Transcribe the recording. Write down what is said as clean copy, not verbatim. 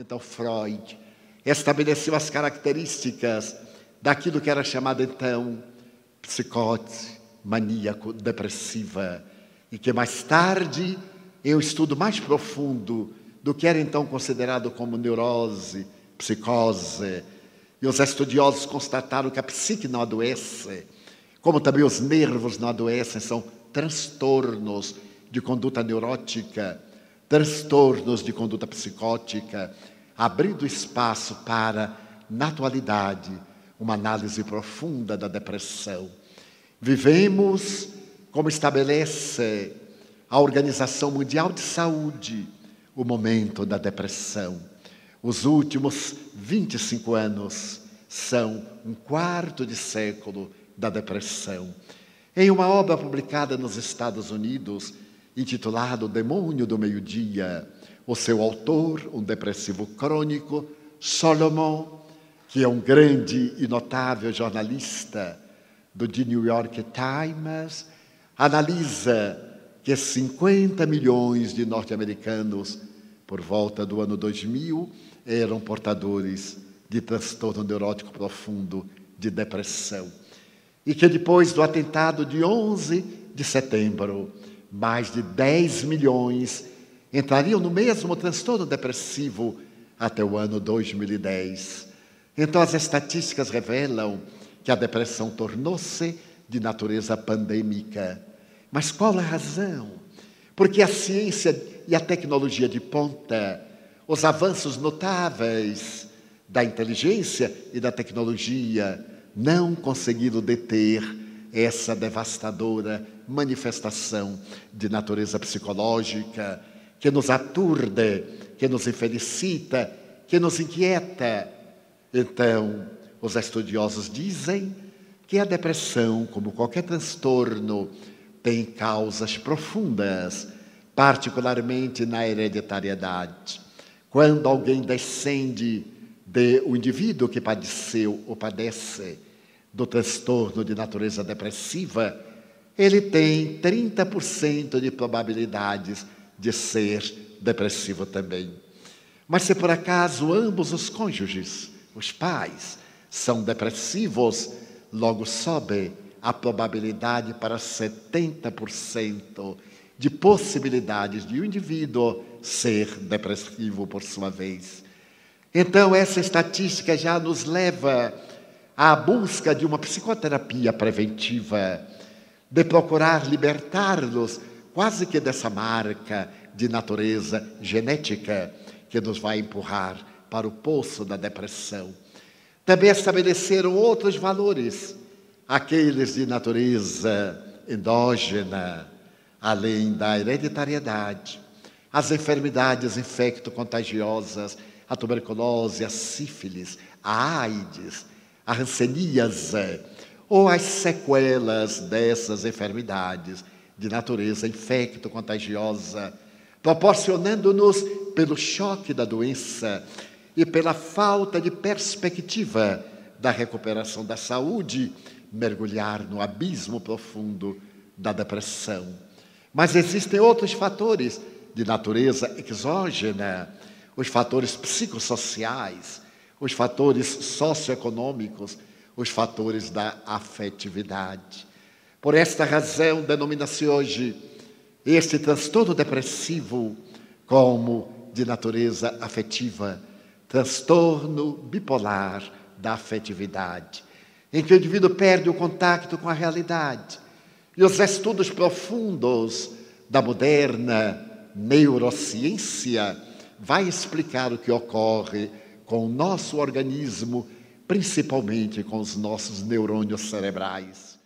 Então, Freud estabeleceu as características daquilo que era chamado, então, psicose maníaco-depressiva, e que mais tarde, em um estudo mais profundo do que era então considerado como neurose, psicose, e os estudiosos constataram que a psique não adoece, como também os nervos não adoecem, são transtornos de conduta neurótica, transtornos de conduta psicótica, abrindo espaço para, na atualidade, uma análise profunda da depressão. Vivemos, como estabelece a Organização Mundial de Saúde, o momento da depressão. Os últimos 25 anos são um quarto de século da depressão. Em uma obra publicada nos Estados Unidos, intitulada O Demônio do Meio-Dia, o seu autor, um depressivo crônico, Solomon, que é um grande e notável jornalista do The New York Times, analisa que 50 milhões de norte-americanos, por volta do ano 2000, eram portadores de transtorno neurótico profundo, de depressão. E que depois do atentado de 11 de setembro, mais de 10 milhões entrariam no mesmo transtorno depressivo até o ano 2010. Então, as estatísticas revelam que a depressão tornou-se de natureza pandêmica. Mas qual a razão? Porque a ciência e a tecnologia de ponta, os avanços notáveis da inteligência e da tecnologia, não conseguiram deter essa devastadora manifestação de natureza psicológica que nos aturde, que nos infelicita, que nos inquieta. Então, os estudiosos dizem que a depressão, como qualquer transtorno, tem causas profundas, particularmente na hereditariedade. Quando alguém descende do indivíduo que padeceu ou padece do transtorno de natureza depressiva, ele tem 30% de probabilidades de ser depressivo também. Mas se por acaso ambos os cônjuges, os pais, são depressivos, logo sobe a probabilidade para 70% de possibilidades de um indivíduo ser depressivo por sua vez. Então, essa estatística já nos leva à busca de uma psicoterapia preventiva, de procurar libertar-nos quase que dessa marca de natureza genética que nos vai empurrar para o poço da depressão. Também estabeleceram outros valores, aqueles de natureza endógena, além da hereditariedade, as enfermidades infecto-contagiosas, a tuberculose, a sífilis, a AIDS, a hanseníase, ou as sequelas dessas enfermidades de natureza infecto-contagiosa, proporcionando-nos, pelo choque da doença e pela falta de perspectiva da recuperação da saúde, mergulhar no abismo profundo da depressão. Mas existem outros fatores de natureza exógena, os fatores psicossociais, os fatores socioeconômicos, os fatores da afetividade. Por esta razão, denomina-se hoje este transtorno depressivo como de natureza afetiva, transtorno bipolar da afetividade, em que o indivíduo perde o contato com a realidade. E os estudos profundos da moderna neurociência vai explicar o que ocorre com o nosso organismo, principalmente com os nossos neurônios cerebrais.